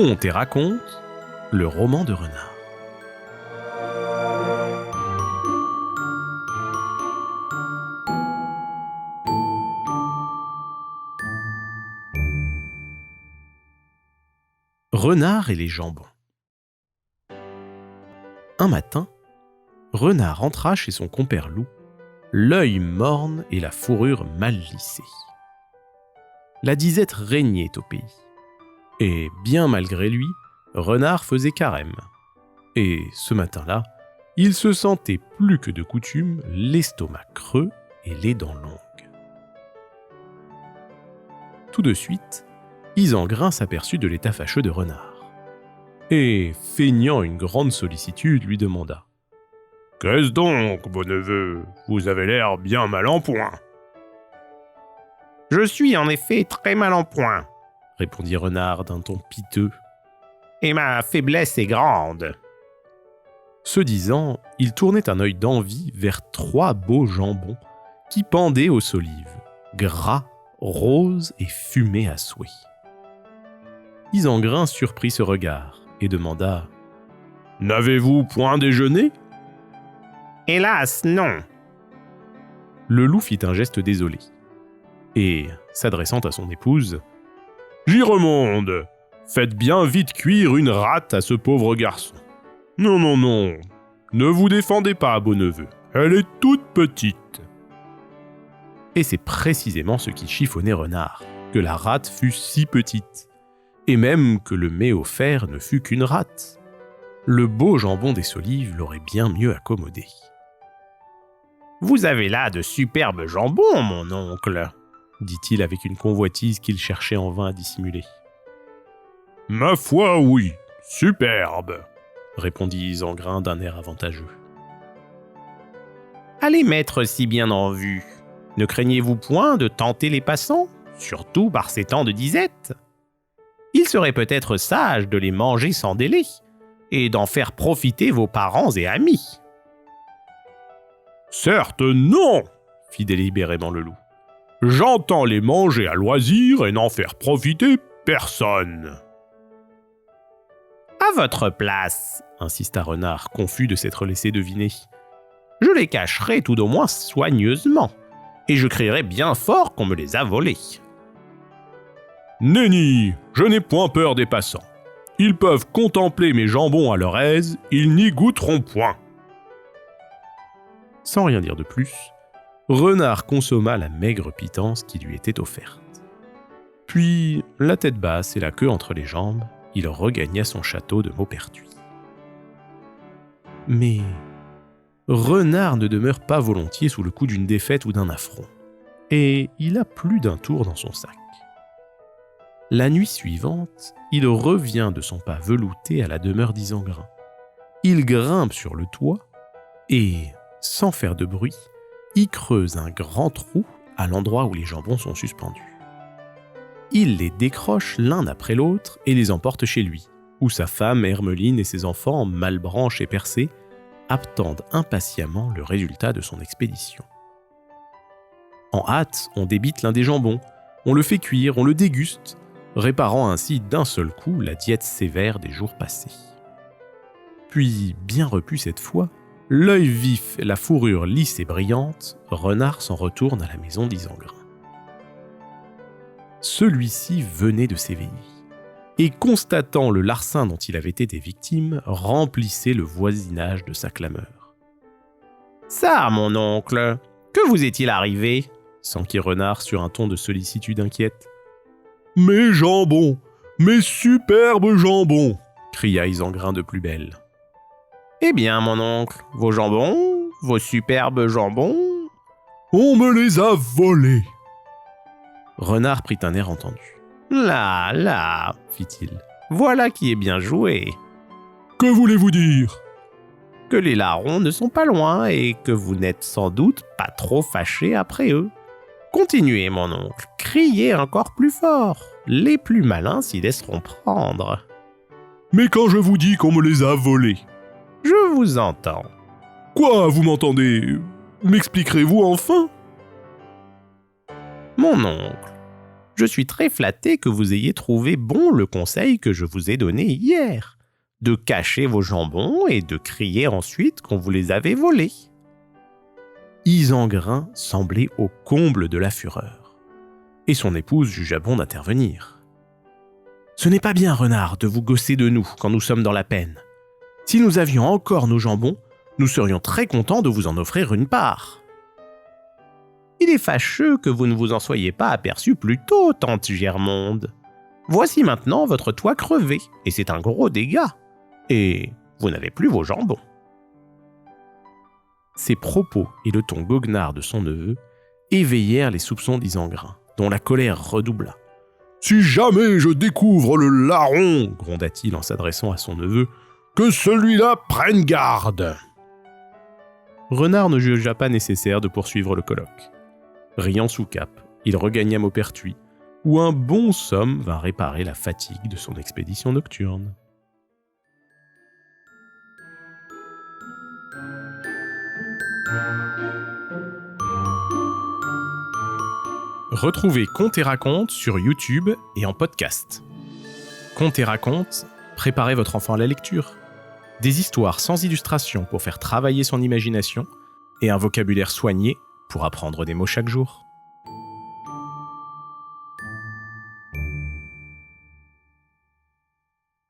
Conte et raconte, le roman de Renard. Renard et les jambons. Un matin, Renard entra chez son compère loup, l'œil morne et la fourrure mal lissée. La disette régnait au pays. Et bien malgré lui, Renard faisait carême. Et ce matin-là, il se sentait plus que de coutume l'estomac creux et les dents longues. Tout de suite, Isengrin s'aperçut de l'état fâcheux de Renard. Et, feignant une grande sollicitude, lui demanda « Qu'est-ce donc, beau neveu? Vous avez l'air bien mal en point. »« Je suis en effet très mal en point, » répondit Renard d'un ton piteux. « Et ma faiblesse est grande. » Ce disant, il tournait un œil d'envie vers 3 beaux jambons qui pendaient aux solives, gras, roses et fumés à souhait. Isengrin surprit ce regard et demanda « N'avez-vous point déjeuné ?»« Hélas, non. » Le loup fit un geste désolé et, s'adressant à son épouse, « J'y remonte. Faites bien vite cuire une rate à ce pauvre garçon. Non, non, non. Ne vous défendez pas, beau neveu. Elle est toute petite. » Et c'est précisément ce qui chiffonnait Renard, que la rate fût si petite, et même que le mets offert ne fût qu'une rate. Le beau jambon des solives l'aurait bien mieux accommodé. « Vous avez là de superbes jambons, mon oncle, » dit-il avec une convoitise qu'il cherchait en vain à dissimuler. « Ma foi, oui, superbe !» répondit Isengrin d'un air avantageux. « Allez mettre si bien en vue. Ne craignez-vous point de tenter les passants, surtout par ces temps de disette? Il serait peut-être sage de les manger sans délai, et d'en faire profiter vos parents et amis. »« Certes, non !» fit délibérément le loup. « J'entends les manger à loisir et n'en faire profiter personne. » « À votre place, » insista Renard, confus de s'être laissé deviner, « je les cacherai tout au moins soigneusement, et je crierai bien fort qu'on me les a volés. » « Nenni, je n'ai point peur des passants. Ils peuvent contempler mes jambons à leur aise, ils n'y goûteront point. » Sans rien dire de plus, Renard consomma la maigre pitance qui lui était offerte. Puis, la tête basse et la queue entre les jambes, il regagna son château de Maupertuis. Mais Renard ne demeure pas volontiers sous le coup d'une défaite ou d'un affront, et il a plus d'un tour dans son sac. La nuit suivante, il revient de son pas velouté à la demeure d'Isengrin. Il grimpe sur le toit et, sans faire de bruit, y creuse un grand trou à l'endroit où les jambons sont suspendus. Il les décroche l'un après l'autre et les emporte chez lui, où sa femme Hermeline et ses enfants, Malbranche et Persée, attendent impatiemment le résultat de son expédition. En hâte, on débite l'un des jambons, on le fait cuire, on le déguste, réparant ainsi d'un seul coup la diète sévère des jours passés. Puis, bien repu cette fois, l'œil vif et la fourrure lisse et brillante, Renard s'en retourne à la maison d'Isengrin. Celui-ci venait de s'éveiller, et constatant le larcin dont il avait été victime, remplissait le voisinage de sa clameur. « Ça, mon oncle, que vous est-il arrivé ?» s'enquit Renard sur un ton de sollicitude inquiète. « Mes jambons, mes superbes jambons !» cria Isengrin de plus belle. « Eh bien, mon oncle, vos jambons, vos superbes jambons ?»« On me les a volés !» Renard prit un air entendu. « Là, là, fit-il, voilà qui est bien joué. »« Que voulez-vous dire ?»« Que les larrons ne sont pas loin et que vous n'êtes sans doute pas trop fâché après eux. Continuez, mon oncle, criez encore plus fort. Les plus malins s'y laisseront prendre. »« Mais quand je vous dis qu'on me les a volés ?»« Je vous entends. »« Quoi, vous m'entendez? M'expliquerez-vous enfin ?»« Mon oncle, Je suis très flatté que vous ayez trouvé bon le conseil que je vous ai donné hier, de cacher vos jambons et de crier ensuite qu'on vous les avait volés. » Isengrin semblait au comble de la fureur, et son épouse jugea bon d'intervenir. « Ce n'est pas bien, renard, de vous gausser de nous quand nous sommes dans la peine. Si nous avions encore nos jambons, nous serions très contents de vous en offrir une part. » « Il est fâcheux que vous ne vous en soyez pas aperçu plus tôt, tante Germonde. Voici maintenant votre toit crevé, et c'est un gros dégât. Et vous n'avez plus vos jambons. » Ces propos et le ton goguenard de son neveu éveillèrent les soupçons d'Isengrin, dont la colère redoubla. « Si jamais je découvre le larron, gronda-t-il en s'adressant à son neveu, que celui-là prenne garde !» Renard ne jugea pas nécessaire de poursuivre le colloque. Riant sous cape, il regagna Maupertuis, où un bon somme vint réparer la fatigue de son expédition nocturne. Retrouvez Contes et Racontes sur YouTube et en podcast. Contes et Racontes, préparez votre enfant à la lecture. Des histoires sans illustration pour faire travailler son imagination et un vocabulaire soigné pour apprendre des mots chaque jour.